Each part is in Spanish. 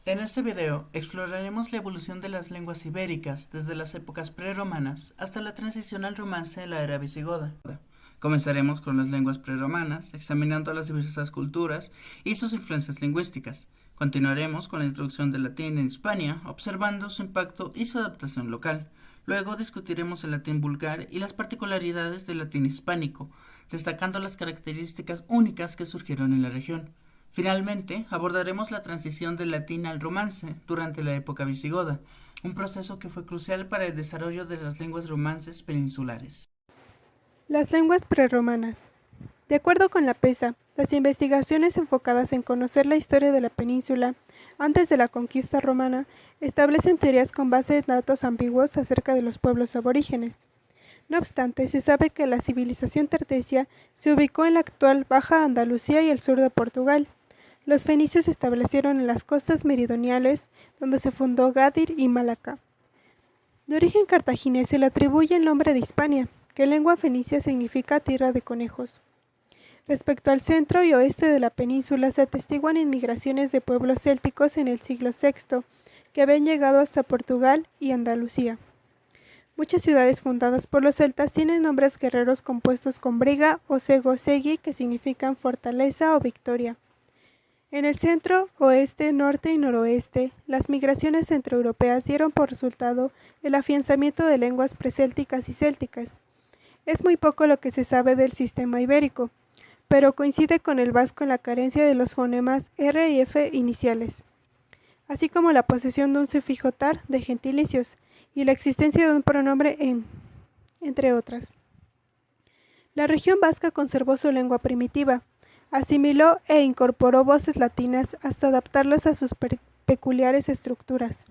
En este video exploraremos la evolución de las lenguas ibéricas desde las épocas preromanas hasta la transición al romance de la era visigoda. Comenzaremos con las lenguas preromanas, examinando las diversas culturas y sus influencias lingüísticas. Continuaremos con la introducción del latín en Hispania, observando su impacto y su adaptación local. Luego discutiremos el latín vulgar y las particularidades del latín hispánico, destacando las características únicas que surgieron en la región. Finalmente, abordaremos la transición del latín al romance durante la época visigoda, un proceso que fue crucial para el desarrollo de las lenguas romances peninsulares. Las lenguas prerromanas. De acuerdo con la PESA, las investigaciones enfocadas en conocer la historia de la península antes de la conquista romana establecen teorías con base en datos ambiguos acerca de los pueblos aborígenes. No obstante, se sabe que la civilización tertesia se ubicó en la actual Baja Andalucía y el sur de Portugal. Los fenicios se establecieron en las costas meridionales, donde se fundó Gadir y Malaca. De origen cartaginés se le atribuye el nombre de Hispania, que en lengua fenicia significa tierra de conejos. Respecto al centro y oeste de la península se atestiguan inmigraciones de pueblos célticos en el siglo VI, que habían llegado hasta Portugal y Andalucía. Muchas ciudades fundadas por los celtas tienen nombres guerreros compuestos con briga o sego-segui, que significan fortaleza o victoria. En el centro, oeste, norte y noroeste, las migraciones centroeuropeas dieron por resultado el afianzamiento de lenguas presélticas y célticas. Es muy poco lo que se sabe del sistema ibérico, pero coincide con el vasco en la carencia de los fonemas R y F iniciales, así como la posesión de un sufijo tar de gentilicios y la existencia de un pronombre en, entre otras. La región vasca conservó su lengua primitiva, asimiló e incorporó voces latinas hasta adaptarlas a sus peculiares estructuras.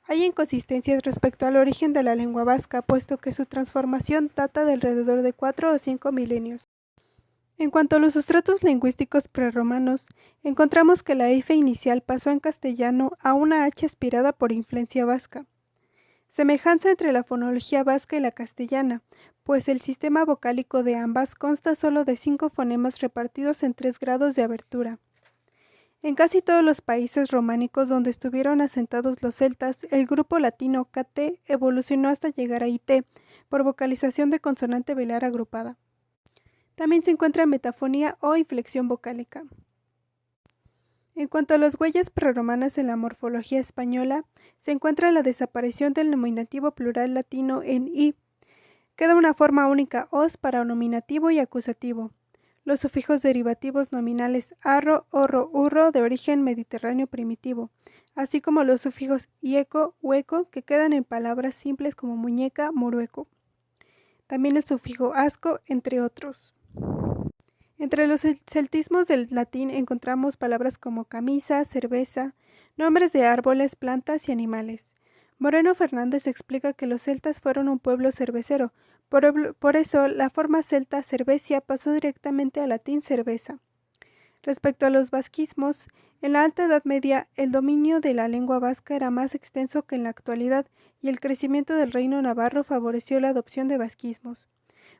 Hay inconsistencias respecto al origen de la lengua vasca, puesto que su transformación data de alrededor de 4 o 5 milenios. En cuanto a los sustratos lingüísticos prerromanos, encontramos que la F inicial pasó en castellano a una H aspirada por influencia vasca. Semejanza entre la fonología vasca y la castellana, pues el sistema vocálico de ambas consta solo de 5 fonemas repartidos en 3 grados de abertura. En casi todos los países románicos donde estuvieron asentados los celtas, el grupo latino KT evolucionó hasta llegar a IT, por vocalización de consonante velar agrupada. También se encuentra metafonía o inflexión vocálica. En cuanto a las huellas prerromanas en la morfología española, se encuentra la desaparición del nominativo plural latino en I. Queda una forma única os para nominativo y acusativo. Los sufijos derivativos nominales arro, orro, urro de origen mediterráneo primitivo, así como los sufijos ieco, hueco, que quedan en palabras simples como muñeca, morueco. También el sufijo asco, entre otros. Entre los celtismos del latín encontramos palabras como camisa, cerveza, nombres de árboles, plantas y animales. Moreno Fernández explica que los celtas fueron un pueblo cervecero, por eso la forma celta cervecia pasó directamente al latín cerveza. Respecto a los vasquismos, en la Alta Edad Media el dominio de la lengua vasca era más extenso que en la actualidad y el crecimiento del reino navarro favoreció la adopción de vasquismos.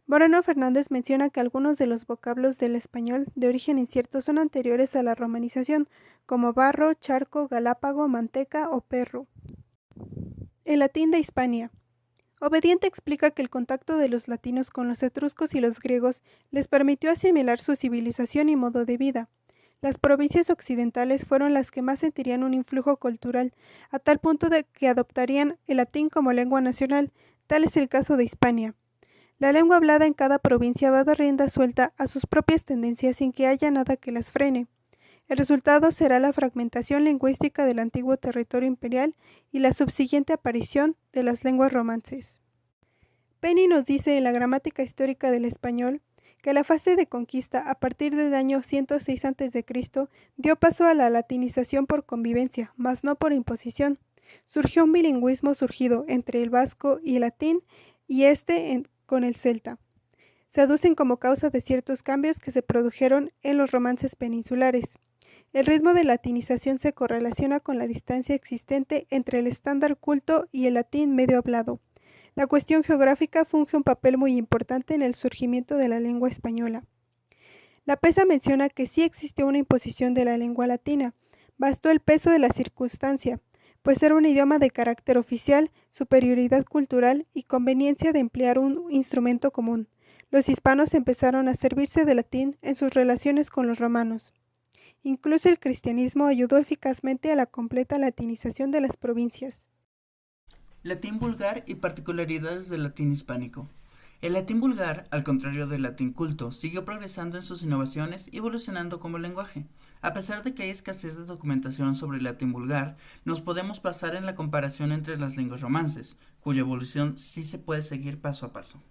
Moreno Fernández menciona que algunos de los vocablos del español de origen incierto son anteriores a la romanización, como barro, charco, galápago, manteca o perro. El latín de Hispania. Obediente explica que el contacto de los latinos con los etruscos y los griegos les permitió asimilar su civilización y modo de vida. Las provincias occidentales fueron las que más sentirían un influjo cultural, a tal punto de que adoptarían el latín como lengua nacional. Tal es el caso de Hispania. La lengua hablada en cada provincia va de rienda suelta a sus propias tendencias sin que haya nada que las frene. El resultado será la fragmentación lingüística del antiguo territorio imperial y la subsiguiente aparición de las lenguas romances. Penny nos dice en la Gramática Histórica del Español que la fase de conquista a partir del año 106 a.C. dio paso a la latinización por convivencia, mas no por imposición. Surgió un bilingüismo surgido entre el vasco y el latín y con el celta. Se aducen como causa de ciertos cambios que se produjeron en los romances peninsulares. El ritmo de latinización se correlaciona con la distancia existente entre el estándar culto y el latín medio hablado. La cuestión geográfica funge un papel muy importante en el surgimiento de la lengua española. La PESA menciona que sí existió una imposición de la lengua latina, bastó el peso de la circunstancia, pues era un idioma de carácter oficial, superioridad cultural y conveniencia de emplear un instrumento común. Los hispanos empezaron a servirse de latín en sus relaciones con los romanos. Incluso el cristianismo ayudó eficazmente a la completa latinización de las provincias. Latín vulgar y particularidades del latín hispánico. El latín vulgar, al contrario del latín culto, siguió progresando en sus innovaciones y evolucionando como lenguaje. A pesar de que hay escasez de documentación sobre el latín vulgar, nos podemos basar en la comparación entre las lenguas romances, cuya evolución sí se puede seguir paso a paso.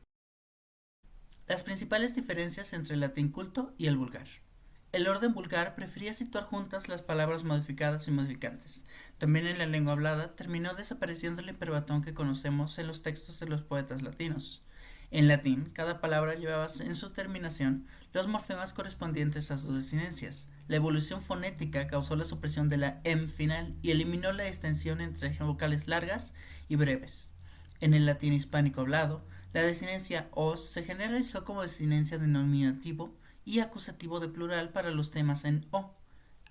Las principales diferencias entre el latín culto y el vulgar. El orden vulgar prefería situar juntas las palabras modificadas y modificantes. También en la lengua hablada terminó desapareciendo el imperbatón que conocemos en los textos de los poetas latinos. En latín, cada palabra llevaba en su terminación los morfemas correspondientes a sus desinencias. La evolución fonética causó la supresión de la M final y eliminó la extensión entre vocales largas y breves. En el latín hispánico hablado, la desinencia os se generalizó como desinencia de nominativo y acusativo de plural para los temas en o.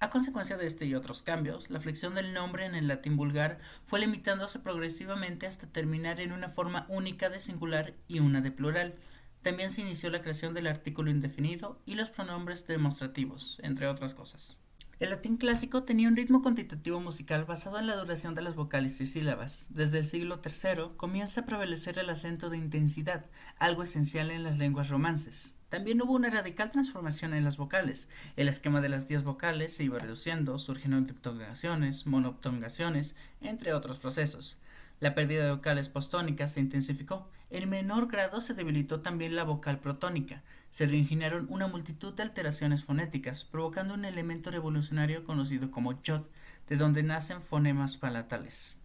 A consecuencia de este y otros cambios, la flexión del nombre en el latín vulgar fue limitándose progresivamente hasta terminar en una forma única de singular y una de plural. También se inició la creación del artículo indefinido y los pronombres demostrativos, entre otras cosas. El latín clásico tenía un ritmo cuantitativo musical basado en la duración de las vocales y sílabas. Desde el siglo III comienza a prevalecer el acento de intensidad, algo esencial en las lenguas romances. También hubo una radical transformación en las vocales. El esquema de las 10 vocales se iba reduciendo, surgieron diptongaciones, monoptongaciones, entre otros procesos. La pérdida de vocales postónicas se intensificó. En menor grado se debilitó también la vocal protónica. Se originaron una multitud de alteraciones fonéticas, provocando un elemento revolucionario conocido como jot, de donde nacen fonemas palatales.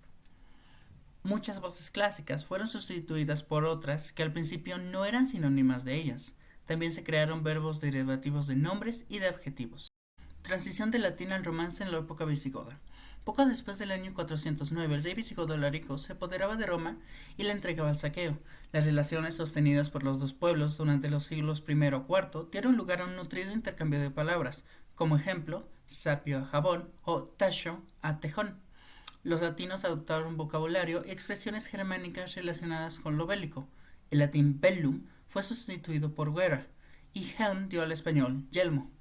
Muchas voces clásicas fueron sustituidas por otras que al principio no eran sinónimas de ellas. También se crearon verbos derivativos de nombres y de adjetivos. Transición del latín al romance en la época visigoda. Poco después del año 409, el rey visigodo Alarico se apoderaba de Roma y la entregaba al saqueo. Las relaciones sostenidas por los dos pueblos durante los siglos I o IV dieron lugar a un nutrido intercambio de palabras, como ejemplo, sapio a jabón o tacho a tejón. Los latinos adoptaron vocabulario y expresiones germánicas relacionadas con lo bélico. El latín bellum fue sustituido por guerra, y helm dio al español yelmo.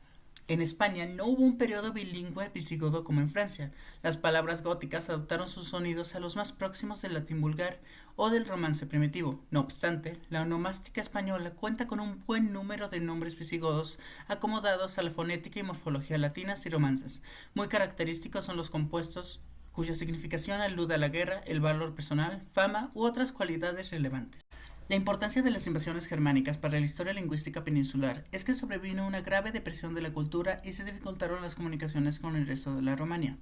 En España no hubo un periodo bilingüe visigodo como en Francia. Las palabras góticas adoptaron sus sonidos a los más próximos del latín vulgar o del romance primitivo. No obstante, la onomástica española cuenta con un buen número de nombres visigodos acomodados a la fonética y morfología latinas y romances. Muy característicos son los compuestos cuya significación alude a la guerra, el valor personal, fama u otras cualidades relevantes. La importancia de las invasiones germánicas para la historia lingüística peninsular es que sobrevino una grave depresión de la cultura y se dificultaron las comunicaciones con el resto de la Romania.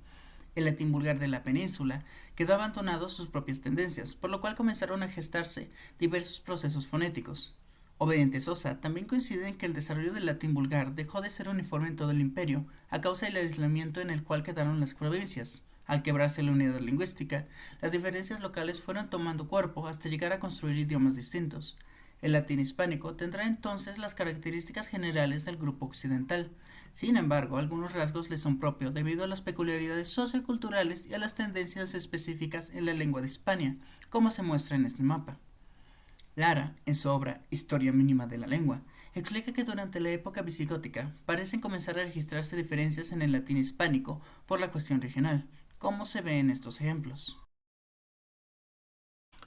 El latín vulgar de la península quedó abandonado a sus propias tendencias, por lo cual comenzaron a gestarse diversos procesos fonéticos. Obediente Sosa también coincide en que el desarrollo del latín vulgar dejó de ser uniforme en todo el imperio a causa del aislamiento en el cual quedaron las provincias. Al quebrarse la unidad lingüística, las diferencias locales fueron tomando cuerpo hasta llegar a construir idiomas distintos. El latín hispánico tendrá entonces las características generales del grupo occidental. Sin embargo, algunos rasgos le son propios debido a las peculiaridades socioculturales y a las tendencias específicas en la lengua de Hispania, como se muestra en este mapa. Lara, en su obra Historia mínima de la lengua, explica que durante la época visigótica parecen comenzar a registrarse diferencias en el latín hispánico por la cuestión regional, como se ve en estos ejemplos.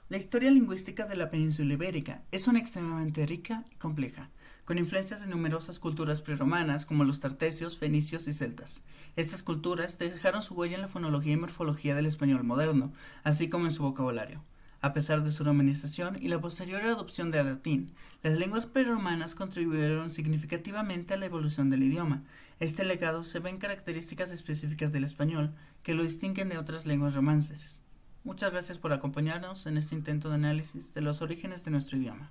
La historia lingüística de la península ibérica es una extremadamente rica y compleja, con influencias de numerosas culturas preromanas como los tartesios, fenicios y celtas. Estas culturas dejaron su huella en la fonología y morfología del español moderno, así como en su vocabulario. A pesar de su romanización y la posterior adopción del latín, las lenguas preromanas contribuyeron significativamente a la evolución del idioma. Este legado se ve en características específicas del español que lo distinguen de otras lenguas romances. Muchas gracias por acompañarnos en este intento de análisis de los orígenes de nuestro idioma.